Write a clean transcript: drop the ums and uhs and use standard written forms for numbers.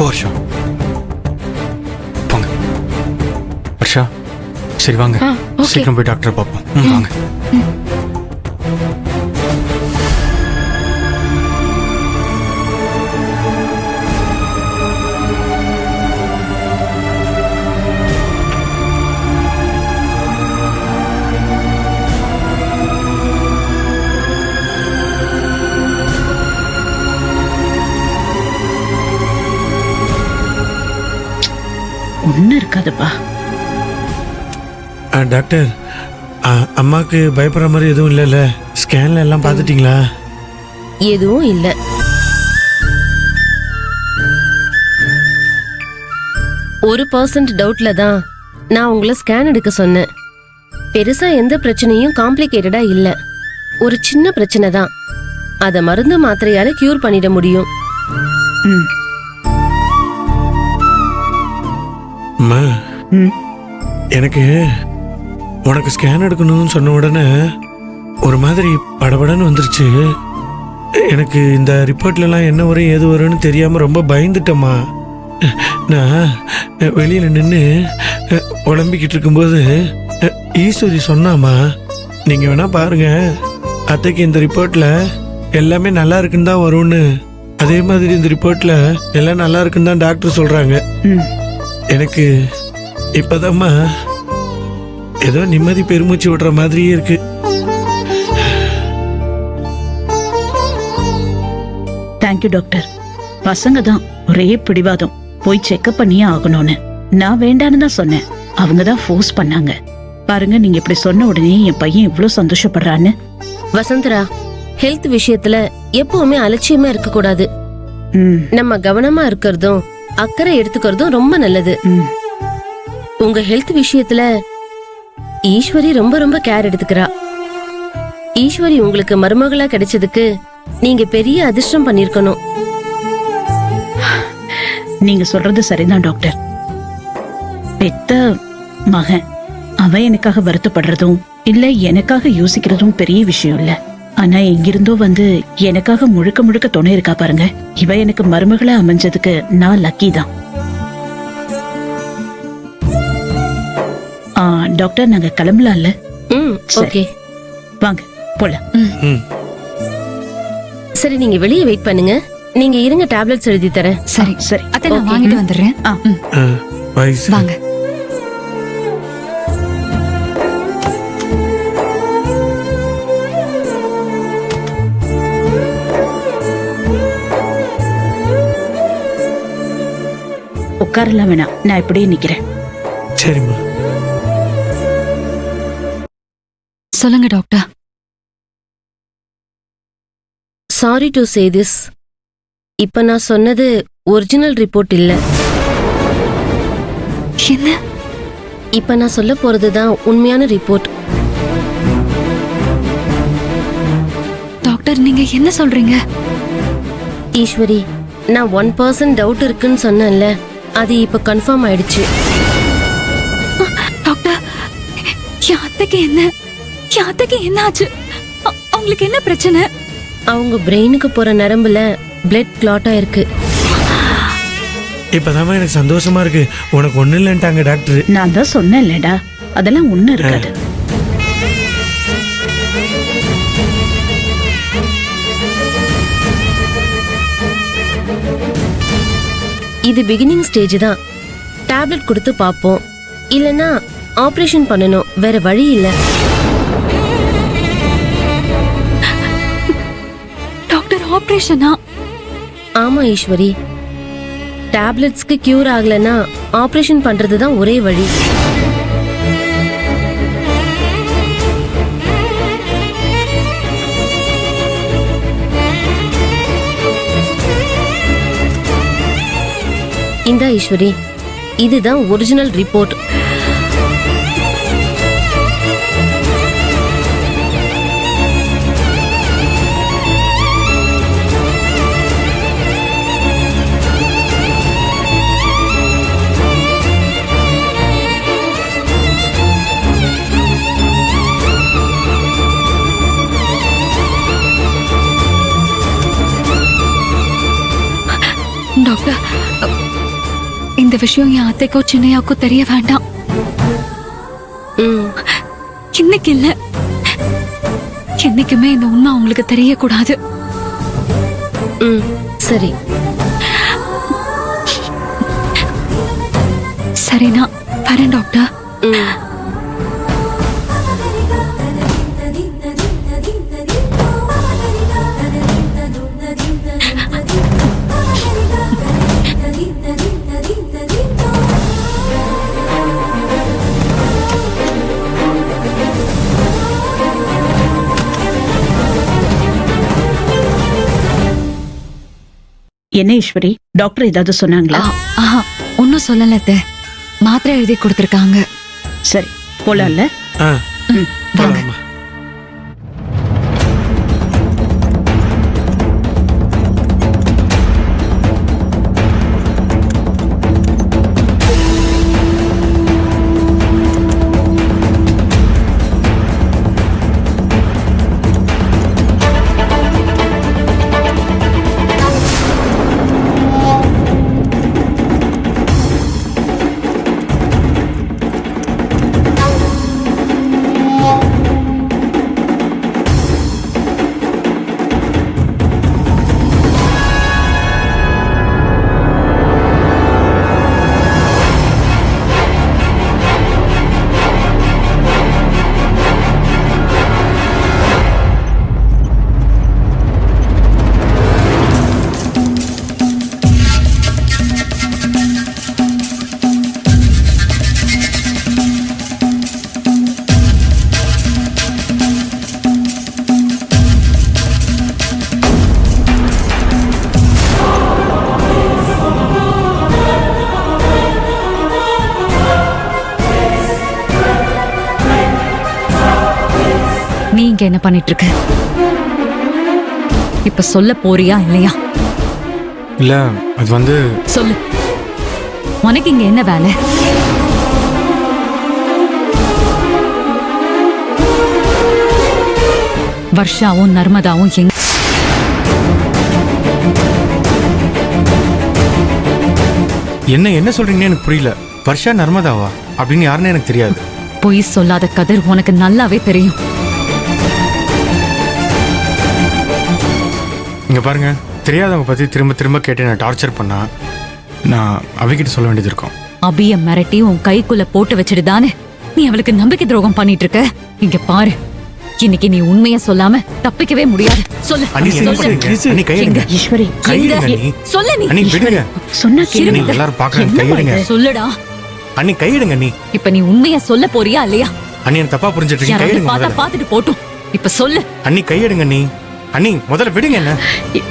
வருஷம் போங்க. வர்ஷா சரி வாங்க, சீக்கிரம் போய் டாக்டரை பார்ப்போம். வாங்க. ஒன்னும் இருக்காதுப்பா. டாக்டர், அம்மாக்கு பயப்படுற மாதிரி எதுவும் இல்லைல்ல? ஸ்கேன்ல எல்லாம் பார்த்துட்டீங்களா? எதுவும் இல்லை. ஒரு % டவுட்ல தான் நான் உங்களை ஸ்கேன் எடுக்க சொன்னேன். பெருசா எந்த பிரச்சனையும் காம்ப்ளிகேட்டடா இல்ல. ஒரு சின்ன பிரச்சனை தான். அத மருந்து மாத்திரையால கியூர் பண்ணிட முடியும். அம்மா, எனக்கு உனக்கு ஸ்கேன் எடுக்கணும்னு சொன்ன உடனே ஒரு மாதிரி படபடன்னு வந்துருச்சு. எனக்கு இந்த ரிப்போர்ட்லலாம் என்ன வரும் ஏது வரும்னு தெரியாமல் ரொம்ப பயந்துட்டேம்மா. நான் வெளியில் நின்று உடம்பிக்கிட்டு இருக்கும்போது ஈஸ்வரி சொன்னாம்மா, நீங்கள் வேணா பாருங்க, அத்தைக்கு இந்த ரிப்போர்ட்டில் எல்லாமே நல்லா இருக்குன்னு தான் வரும்னு. அதே மாதிரி இந்த ரிப்போர்ட்டில் எல்லாம் நல்லா இருக்குன்னு தான் டாக்டர் சொல்கிறாங்க. எனக்கு இப்போதாம்மா ஏதோ நிம்மதி பெருமூச்சு விடுற மாதிரியே இருக்கு. Thank you doctor. பசங்க தான் ஒரே பிடிவாதம், போய் செக்அப் பண்ணியே ஆகணும்னு. நான் வேண்டான்னு தான் சொன்னேன், அவங்க தான் ஃபோர்ஸ் பண்ணாங்க. பாருங்க, நீங்க இப்படி சொன்ன உடனே என் பையன் இவ்வளவு சந்தோஷப்படுறான்னு. வசந்தரா, ஹெல்த் விஷயத்துல எப்பவுமே அலட்சியமா இருக்க கூடாது. நம்ம கவனமா இருக்கிறதும் அக்கறை எடுத்துக்கிறதும் ரொம்ப நல்லது. உங்க ஹெல்த் விஷயத்துல ஈஸ்வரி ரொம்ப ரொம்ப கேர் எடுத்துக்கிறா. ஈஸ்வரி உங்களுக்கு மருமகளா கிடைச்சதுக்கு நீங்க பெரிய அதிர்ஷ்டம் பண்ணிருக்கணும். நீங்க சொல்றது சரிதான் டாக்டர். பெத்த மகன் அவன் எனக்காக வருத்தப்படுறதும் இல்ல எனக்காக யோசிக்கிறதும் பெரிய விஷயம் இல்ல. ஆனா எங்கிருந்தோ வந்து எனக்காக முழுக்க முழுக்க துணை இருக்கா பாருங்க. இவ எனக்கு மருமகளா அமைஞ்சதுக்கு நான் லக்கி தான். டாக்டர், நாங்க கிளம்பலாம்ல? ஓகே, வாங்க போலாம். சரி, நீங்க வெளியே வெயிட் பண்ணுங்க. நீங்க இருங்க, டேப்லெட்ஸ் எழுதி தரேன். சரி சரி, அத்தை நான் வாங்கிட்டு வந்துடுறேன். வாங்க. உட்காரலாம் வேணாம், நான் இப்படியே நிக்கிறேன். சரிம்மா. சொல்லுங்க doctor. Sorry to say this, இப்ப நான் சொன்னது ஒரிஜினல் ரிப்போர்ட் இல்ல. என்ன? இப்ப நான் சொல்ல போறதுதான் உண்மையான ரிப்போர்ட். டாக்டர், நீங்க என்ன சொல்றீங்க? ஈஸ்வரி, நான் 1% டவுட் இருக்குன்னு சொன்னேன்ல, அது இப்ப கன்ஃபார்ம் ஆயிடுச்சு. டாக்டர், என் அத்தைக்கு என்ன ஆச்சு? அவங்களுக்கு என்ன பிரச்சனை? அவங்க பிரெயினுக்கு போற நரம்புல பிளட் கிளாட் ஆயிருக்கு. இப்பதான் எனக்கு சந்தோஷமா இருக்கு. உனக்கு ஒண்ணு இல்லைன்ட்டாங்க டாக்டர். நான் தான் சொன்னேன்லடா, அதெல்லாம் ஒண்ணு இருக்காது. இது பிகினிங் ஸ்டேஜ் தான். டேப்லெட் கொடுத்து பாப்போம், இல்லனா ஆபரேஷன் பண்ணணும், வேற வழி இல்ல. டாக்டர், ஆபரேஷனா? ஆமா ஈஸ்வரி, டேப்லெட்ஸ்க்கு கியூர் ஆகலனா ஆபரேஷன் பண்றதுதான் ஒரே வழி. இந்தா ஈஸ்வரி, இதுதான் ஒரிஜினல் ரிப்போர்ட். டாக்டர், இந்த விஷயம் என் அத்தைக்கோ சின்னையாக்கோ தெரிய வேண்டாம். ம், இன்னைக்கு இல்ல, என்னைக்குமே இந்த உண்மை அவங்களுக்கு தெரியக்கூடாது. ம், சரி. சரி, நான் வரேன் டாக்டர். ம். என்ன ஈஸ்வரி, டாக்டர் ஏதாவது சொன்னாங்களா? ஆஹா, ஒன்னும் சொல்லல அத்தை. மாத்திரை எழுதி கொடுத்திருக்காங்க. சரி, போலாம்ல? ஆ ம், வாங்க. போலாமா? நீ இங்க என்ன பண்ணிட்டு இருக்க? இப்ப சொல்ல போறியா இல்லையா? இல்ல அது வந்து சொல்லு, உனக்கு இங்க என்ன வேலை? வர்ஷாவும் நர்மதாவும் எங்க? என்ன சொல்றீங்கன்னு எனக்கு புரியல. வர்ஷா நர்மதாவா அப்படின்னு யாருன்னு எனக்கு தெரியாது. பொய் சொல்லாத கதிர், உனக்கு நல்லாவே தெரியும். இங்க பாருங்க, தெரியாதவங்க பத்தி திரும்ப திரும்ப கேட்டு நான் டார்ச்சர் பண்ணா நான் அவகிட்ட சொல்ல வேண்டியது இருக்கும். அபிய மிரட்டி உன் கைக்குள்ள போட்டு வச்சுட்டு தானே நீ அவளுக்கு நம்பிக்கை துரோகம் பண்ணிட்டு இருக்க. இங்க பாரு, இன்னைக்கு நீ உண்மைய சொல்லாம தப்பிக்கவே முடியாது. சொல்லு, அண்ணி, என்ன சொல்லு. பண்றீங்க? அண்ணி, கையெடுங்க. ஈஸ்வரி, கையெடுங்க எங்க? அண்ணி. சொல்லு நீ. அண்ணி, விடுங்க. சொன்னா அண்ணி, கேளுங்க. எல்லாரும் பாக்குறாங்க. என்னம்மா கையெடுங்க. இது? சொல்லுடா. அண்ணி, கையெடுங்க அண்ணி. இப்ப நீ உண்மைய சொல்ல போறியா இல்லையா? அண்ணி, எனக்கு தப்பா புரிஞ்சிட்டு இருக்கீங்க. யாராவது கையெடுங்க பார்த்தா முதல்ல. பார்த்துட்டு போட்டும். இப்ப சொல்லு. அண்ணி, கையெடுங்க அண்ணி. அண்ணி, முதல்ல விடுங்க என்ன. எ-